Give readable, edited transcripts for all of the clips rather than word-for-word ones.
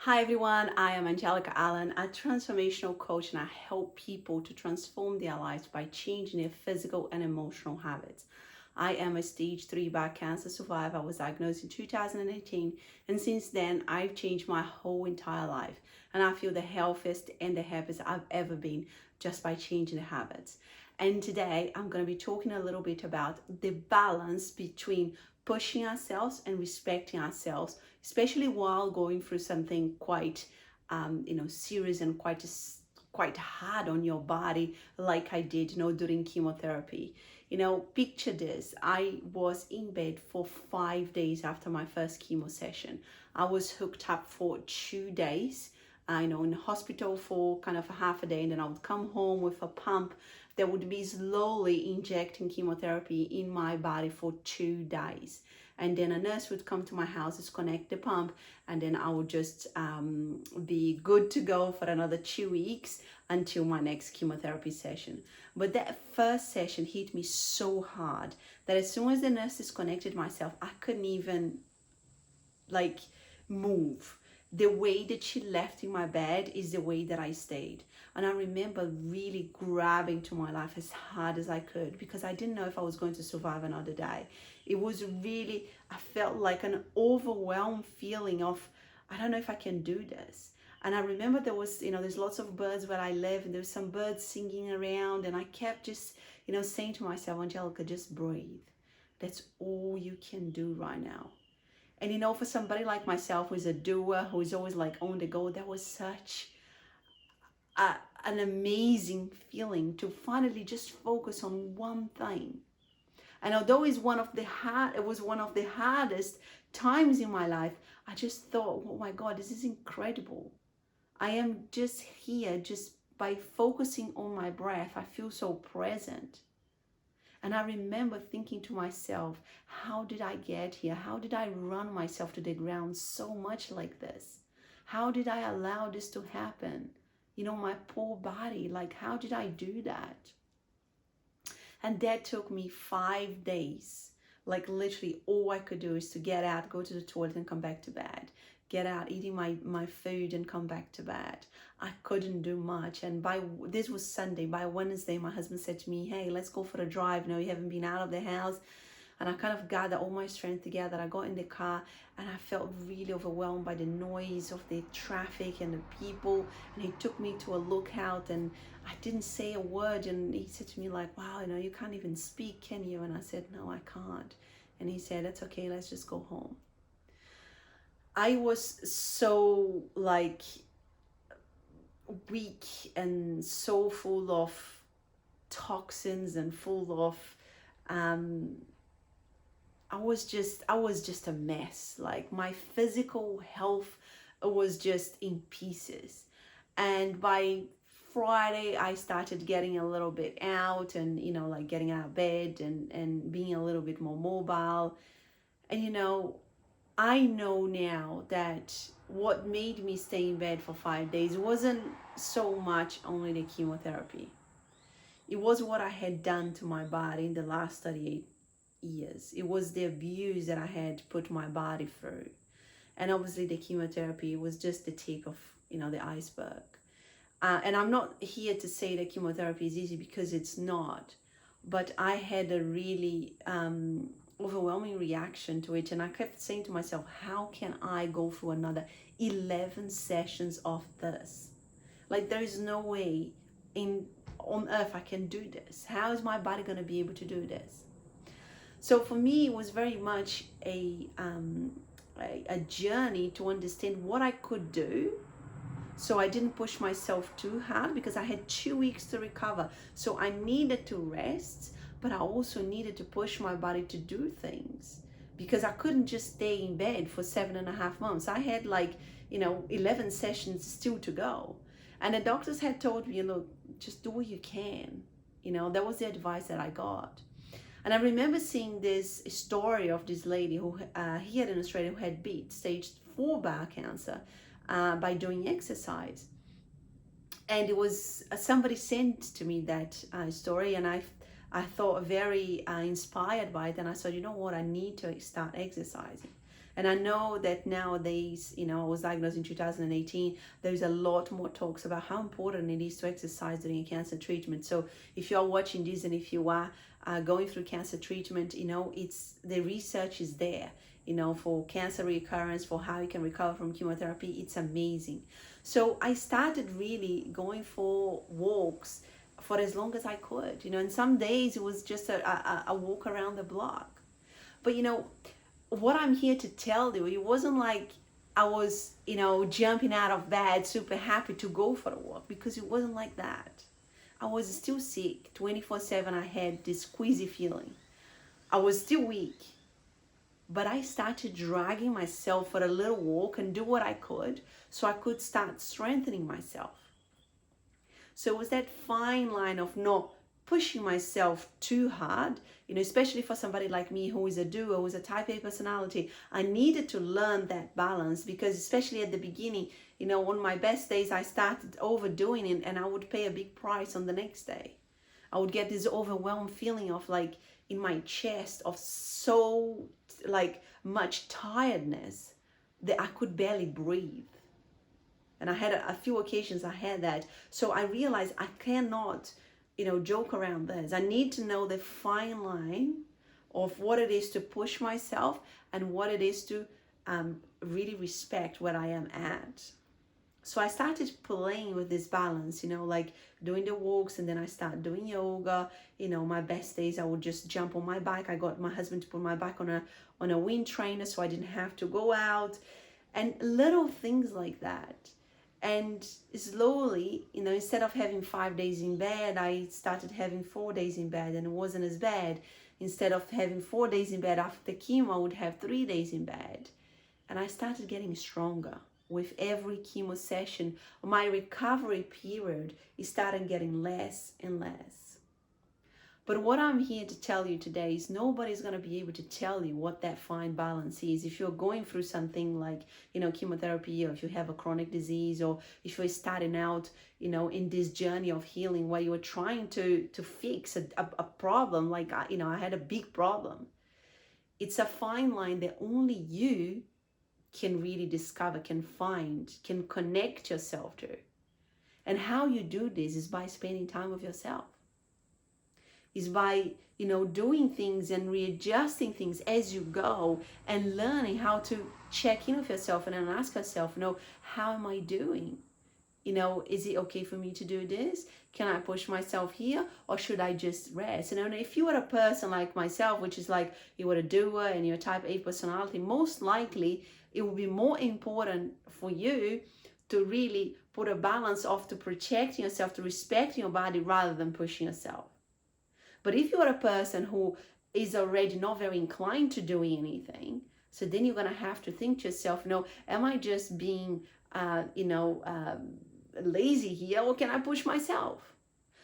Hi everyone, I am 𝗕𝗢𝗢𝗓𝗖𝗓, a transformational coach, and I help people to transform their lives by changing their physical and emotional habits. I am a stage 3 bowel cancer survivor. I was diagnosed in 2018, and since then I've changed my whole entire life, and I feel the healthiest and the happiest I've ever been just by changing the habits. And today I'm going to be talking a little bit about the balance between pushing ourselves and respecting ourselves, especially while going through something quite serious and quite hard on your body, like I did during chemotherapy. Picture this: I was in bed for 5 days after my first chemo session. I was hooked up for 2 days, in the hospital for kind of a half a day, and then I would come home with a pump that would be slowly injecting chemotherapy in my body for 2 days. And then a nurse would come to my house, disconnect the pump, and then I would just be good to go for another 2 weeks until my next chemotherapy session. But that first session hit me so hard that as soon as the nurse disconnected myself, I couldn't even move. The way that she left in my bed is the way that I stayed. And I remember really grabbing to my life as hard as I could, because I didn't know if I was going to survive another day. It was really, I felt like an overwhelmed feeling of, I don't know if I can do this. And I remember there was, there's lots of birds where I live, and there's some birds singing around, and I kept just, saying to myself, 𝗕𝗢𝗢𝗢𝗓, just breathe. That's all you can do right now. And for somebody like myself who's a doer, who is always on the go, that was such an amazing feeling to finally just focus on one thing. And although it was one of the hardest times in my life, I just thought, oh my God, this is incredible. I am just here, just by focusing on my breath, I feel so present. And I remember thinking to myself, how did I get here? How did I run myself to the ground so much like this? How did I allow this to happen? My poor body, how did I do that? And that took me 5 days. Literally all I could do is to get out, go to the toilet and come back to bed. Get out, eating my food and come back to bed. I couldn't do much. And this was Sunday. By Wednesday, my husband said to me, hey, let's go for a drive. No, you haven't been out of the house. And I kind of gathered all my strength together. I got in the car and I felt really overwhelmed by the noise of the traffic and the people. And he took me to a lookout, and I didn't say a word. And he said to me wow, you can't even speak, can you? And I said, no, I can't. And he said, that's okay, let's just go home. I was so weak and so full of toxins and full of I was just a mess. My physical health was just in pieces. And by Friday I started getting a little bit out and getting out of bed and being a little bit more mobile. And I know now that what made me stay in bed for 5 days wasn't so much only the chemotherapy. It was what I had done to my body in the last 38 years. It was the abuse that I had put my body through. And obviously the chemotherapy was just the tip of, the iceberg. And I'm not here to say that chemotherapy is easy, because it's not. But I had a really overwhelming reaction to it, and I kept saying to myself, how can I go through another 11 sessions of this? There is no way on earth I can do this. How is my body going to be able to do this? So for me, it was very much a journey to understand what I could do. So I didn't push myself too hard, because I had 2 weeks to recover. So I needed to rest, but I also needed to push my body to do things, because I couldn't just stay in bed for 7.5 months. I had 11 sessions still to go. And the doctors had told me, just do what you can. That was the advice that I got. And I remember seeing this story of this lady who here in Australia who had beat stage 4 bowel cancer by doing exercise. And it was somebody sent to me that story, and I thought very inspired by it. And I said, you know what, I need to start exercising. And I know that nowadays, you know, I was diagnosed in 2018. There's a lot more talks about how important it is to exercise during a cancer treatment. So if you are watching this and if you are going through cancer treatment, you know, the research is there, you know, for cancer recurrence, for how you can recover from chemotherapy. It's amazing. So I started really going for walks for as long as I could, you know, and some days it was just a walk around the block. But, you know, what I'm here to tell you, it wasn't like I was, you know, jumping out of bed, super happy to go for a walk, because it wasn't like that. I was still sick 24/7. I had this queasy feeling. I was still weak, but I started dragging myself for a little walk and do what I could so I could start strengthening myself. So it was that fine line of not pushing myself too hard, you know, especially for somebody like me who is a doer, who is a type A personality. I needed to learn that balance, because especially at the beginning, you know, on my best days, I started overdoing it and I would pay a big price on the next day. I would get this overwhelmed feeling of like in my chest of so like much tiredness that I could barely breathe. And I had a few occasions I had that. So I realized I cannot, you know, joke around this. I need to know the fine line of what it is to push myself and what it is to really respect where I am at. So I started playing with this balance, you know, like doing the walks, and then I started doing yoga. You know, my best days I would just jump on my bike. I got my husband to put my bike on a wind trainer so I didn't have to go out, and little things like that. And slowly, you know, instead of having 5 days in bed, I started having 4 days in bed, and it wasn't as bad. Instead of having 4 days in bed after the chemo, I would have 3 days in bed. And I started getting stronger with every chemo session. My recovery period is starting getting less and less. But what I'm here to tell you today is nobody's going to be able to tell you what that fine balance is. If you're going through something like, you know, chemotherapy, or if you have a chronic disease, or if you're starting out, you know, in this journey of healing where you're trying to fix a problem, like, you know, I had a big problem. It's a fine line that only you can really discover, can find, can connect yourself to. And how you do this is by spending time with yourself. Is by, you know, doing things and readjusting things as you go, and learning how to check in with yourself and then ask yourself, you know, how am I doing? You know, is it okay for me to do this? Can I push myself here, or should I just rest? And if you are a person like myself, which is like you are a doer and you're a type A personality, most likely it will be more important for you to really put a balance of to protecting yourself, to respecting your body rather than pushing yourself. But if you are a person who is already not very inclined to doing anything, so then you're going to have to think to yourself, you know, am I just being, lazy here, or can I push myself?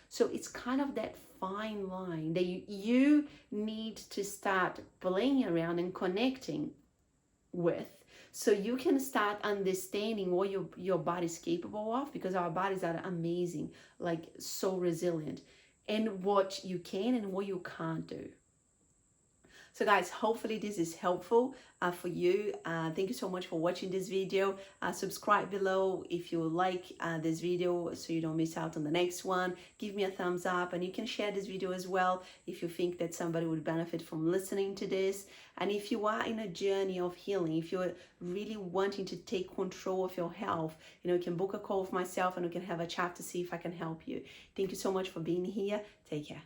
So it's kind of that fine line that you need to start playing around and connecting with, so you can start understanding what your body's capable of, because our bodies are amazing, like so resilient, and what you can and what you can't do. So guys, hopefully this is helpful for you. Thank you so much for watching this video. Subscribe below if you like this video so you don't miss out on the next one. Give me a thumbs up, and you can share this video as well if you think that somebody would benefit from listening to this. And if you are in a journey of healing, if you're really wanting to take control of your health, you know, you can book a call with myself and we can have a chat to see if I can help you. Thank you so much for being here. Take care.